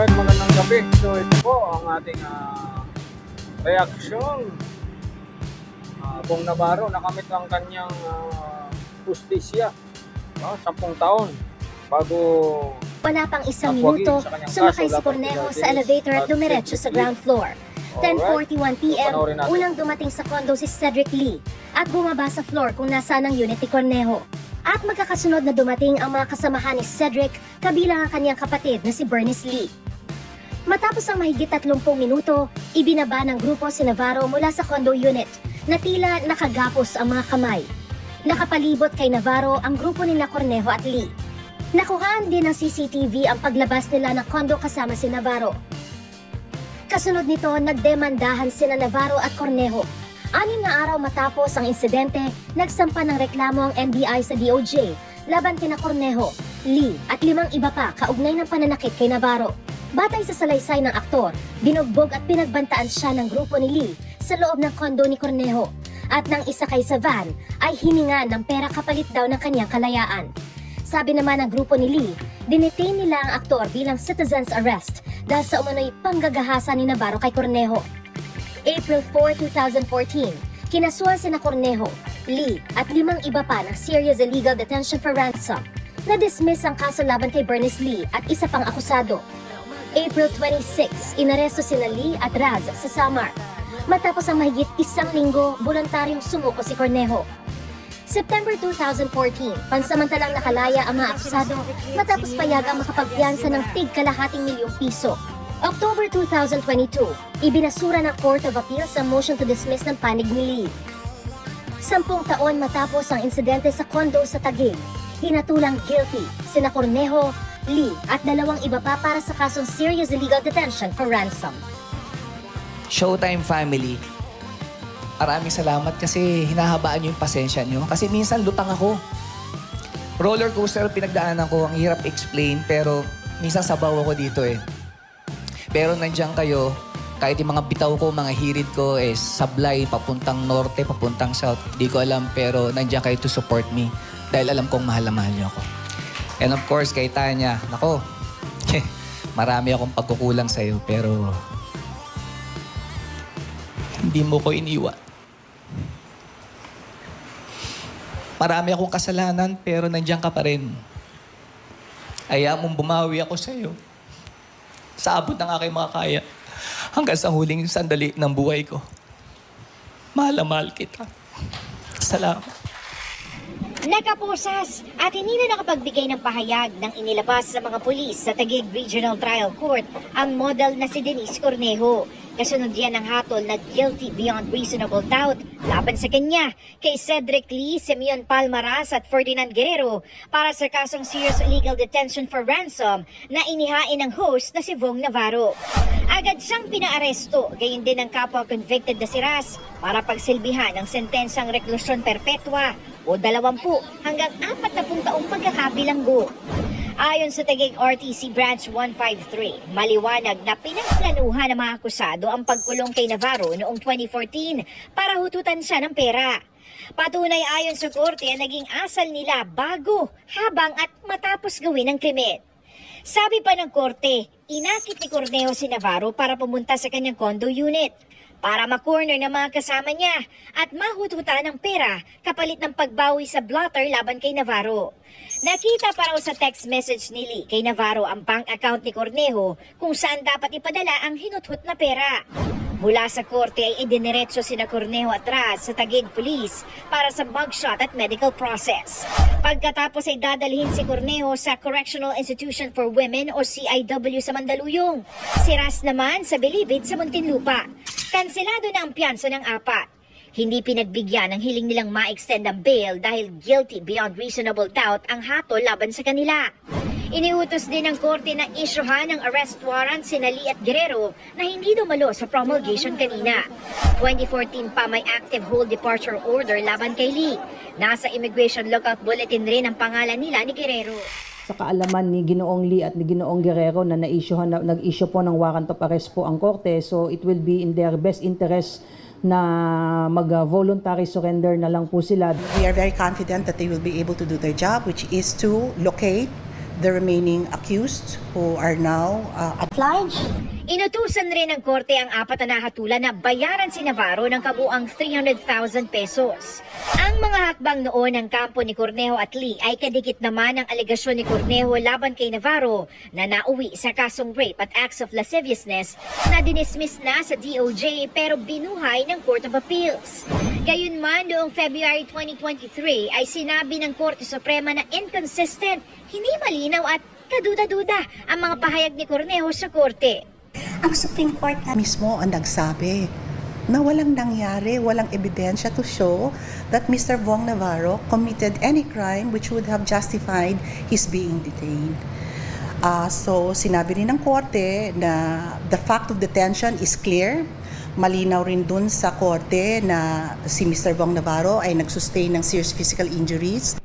Alright, magandang gabi. So ito po ang ating reaksyon. Bong Navarro nakamit ang kanyang justisya. 10 taon bago wala pang isang minuto, sumakay si Cornejo sa elevator at dumiretso sa ground floor. 10:41 PM, unang dumating sa condo si Cedric Lee at bumaba sa floor kung nasaan ang unit ni Cornejo. At magkakasunod na dumating ang mga kasamahan ni Cedric, kabilang ang kanyang kapatid na si Bernice Lee. Matapos ang mahigit 30 minuto, ibinaba ng grupo si Navarro mula sa condo unit na tila nakagapos ang mga kamay. Nakapalibot kay Navarro ang grupo nila Cornejo at Lee. Nakuhaan din ng CCTV ang paglabas nila ng condo kasama si Navarro. Kasunod nito, nagdemandahan sina Navarro at Cornejo. 6 na araw matapos ang insidente, nagsampa ng reklamo ang NBI sa DOJ laban kina Cornejo, Lee at 5 iba pa kaugnay ng pananakit kay Navarro. Batay sa salaysay ng aktor, binugbog at pinagbantaan siya ng grupo ni Lee sa loob ng kondo ni Cornejo at nang isakay sa van ay hininga ng pera kapalit daw ng kanyang kalayaan. Sabi naman ng grupo ni Lee, dinetain nila ang aktor bilang citizen's arrest dahil sa umano'y panggagahasa ni Navarro kay Cornejo. April 4, 2014, kinasuhan sina Cornejo, Lee at 5 iba pa ng serious illegal detention for ransom. Na-dismiss ang kaso laban kay Bernice Lee at isa pang akusado. April 26, inaresto sina Lee at Raz sa Samar. Matapos ang mahigit 1 linggo, voluntaryong sumuko si Cornejo. September 2014, pansamantalang nakalaya ang mga akusado matapos payagang makapagpiyansa ng tig-kalahating-milyong piso. October 2022, ibinasura ng Court of Appeals ang motion to dismiss ng panig ni Lee. 10 taon matapos ang insidente sa condo sa Taguig, hinatulang guilty sina Cornejo, Lee at 2 iba pa para sa kasong serious illegal detention for ransom. Showtime family, maraming salamat kasi hinahabaan nyo yung pasensya nyo. Kasi minsan lutang ako. Roller coaster pinagdaanan ko, ang hirap explain pero minsan sabaw ako dito eh. Pero nandiyan kayo, kahit yung mga bitaw ko, mga hirid ko sablay, papuntang norte, papuntang south. Di ko alam pero nandiyan kayo to support me dahil alam kong mahal na mahal nyo ako. And of course, kay Tanya, nako, marami akong pagkukulang sa'yo pero hindi mo ko iniwan. Marami akong kasalanan pero nandiyan ka pa rin. Ayaw mong bumawi ako sa'yo. Sa abot ng aking mga kaya hanggang sa huling sandali ng buhay ko. Mahal na mahal kita. Salamat. Nakapusas at hindi na nakapagbigay ng pahayag ng inilabas sa mga pulis sa Taguig Regional Trial Court ang model na si Denise Cornejo. Kasunod yan ang hatol na guilty beyond reasonable doubt laban sa kanya kay Cedric Lee, Simeon Palmaras at Ferdinand Guerrero para sa kasong serious illegal detention for ransom na inihain ng host na si Bong Navarro. Agad siyang pinaaresto, gayon din ang kapwa convicted na si Raz para pagsilbihan ng sentensang reklusyon perpetua o 20 hanggang 40 taong pagkakabilanggo. Ayon sa Taguig RTC Branch 153, maliwanag na pinagplanuhan ng mga akusado ang pagkulong kay Navarro noong 2014 para hututan siya ng pera. Patunay ayon sa korte ang naging asal nila bago, habang at matapos gawin ang krimen. Sabi pa ng korte, inakit ni Cornejo si Navarro para pumunta sa kanyang condo unit para makorner ng mga kasama niya at mahututan ng pera kapalit ng pagbawi sa blotter laban kay Navarro. Nakita pa raw sa text message ni Lee kay Navarro ang bank account ni Cornejo kung saan dapat ipadala ang hinuthut na pera. Mula sa korte ay idiniretso sina Cornejo at Raz sa Taguig Police para sa mugshot at medical process. Pagkatapos ay dadalhin si Cornejo sa Correctional Institution for Women o CIW sa Mandaluyong. Si Raz naman sa Bilibid sa Muntinlupa. Kanselado na ang piyansa ng 4. Hindi pinagbigyan ang hiling nilang ma-extend ang bail dahil guilty beyond reasonable doubt ang hatol laban sa kanila. Iniutos din ng korte na isyuhan ng arrest warrant sina Lee at Guerrero na hindi dumalo sa promulgation kanina. 2014 pa may active hold departure order laban kay Lee. Nasa immigration lookout bulletin rin ang pangalan nila ni Guerrero. Sa kaalaman ni Ginoong Lee at ni Ginoong Guerrero na nag-issue po ng warrant of arrest po ang korte, so it will be in their best interest na mag-voluntary surrender na lang po sila. We are very confident that they will be able to do their job, which is to locate the remaining accused who are now at large. Inutusan rin ng korte ang apat na nahatulan na bayaran si Navarro ng kabuang 300,000 pesos. Ang mga hakbang noon ng kampo ni Cornejo at Lee ay kadikit naman ang alegasyon ni Cornejo laban kay Navarro na nauwi sa kasong rape at acts of lasciviousness na dinismiss na sa DOJ pero binuhay ng Court of Appeals. Gayunman, noong February 2023 ay sinabi ng Korte Suprema na inconsistent, hindi malinaw at kaduda-duda ang mga pahayag ni Cornejo sa korte. Ang Supreme Court na mismo ang nagsabi na walang nangyari, walang ebidensya to show that Mr. Bong Navarro committed any crime which would have justified his being detained. So sinabi rin ng korte na the fact of detention is clear. Malinaw rin dun sa korte na si Mr. Bong Navarro ay nagsustain ng serious physical injuries.